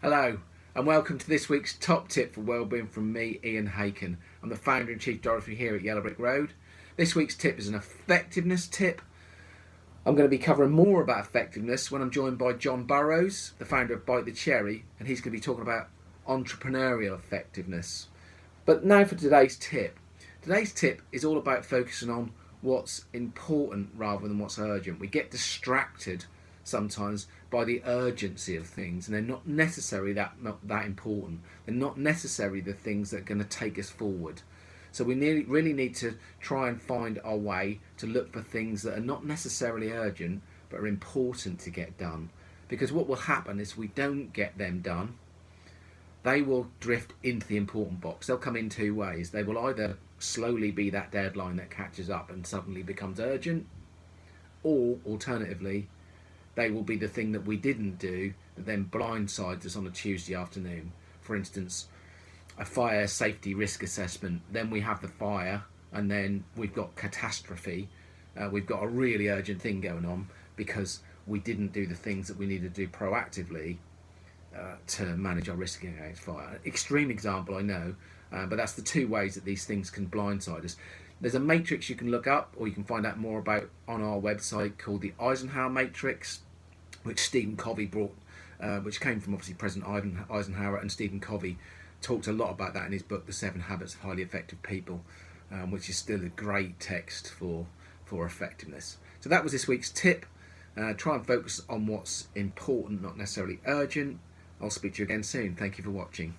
Hello, and welcome to this week's top tip for wellbeing from me, Ian Haken. I'm the founder and chief director here at Yellow Brick Road. This week's tip is an effectiveness tip. I'm going to be covering more about effectiveness when I'm joined by John Burroughs, the founder of Bite the Cherry, and he's going to be talking about entrepreneurial effectiveness. But now for today's tip. Today's tip is all about focusing on what's important rather than what's urgent. We get distracted sometimes by the urgency of things, and they're not necessarily not that important. They're not necessarily the things that are going to take us forward. So we really need to try and find our way to look for things that are not necessarily urgent but are important to get done. Because what will happen is we don't get them done, they will drift into the important box. They'll come in two ways. They will either slowly be that deadline that catches up and suddenly becomes urgent, or alternatively, they will be the thing that we didn't do that then blindsides us on a Tuesday afternoon. For instance, a fire safety risk assessment, then we have the fire, and then we've got catastrophe. We've got a really urgent thing going on because we didn't do the things that we needed to do proactively to manage our risk against fire. Extreme example, I know, but that's the two ways that these things can blindside us. There's a matrix you can look up, or you can find out more about on our website, called the Eisenhower Matrix, which Stephen Covey brought, which came from obviously President Eisenhower, and Stephen Covey talked a lot about that in his book, The 7 Habits of Highly Effective People, which is still a great text for effectiveness. So that was this week's tip. Try and focus on what's important, not necessarily urgent. I'll speak to you again soon. Thank you for watching.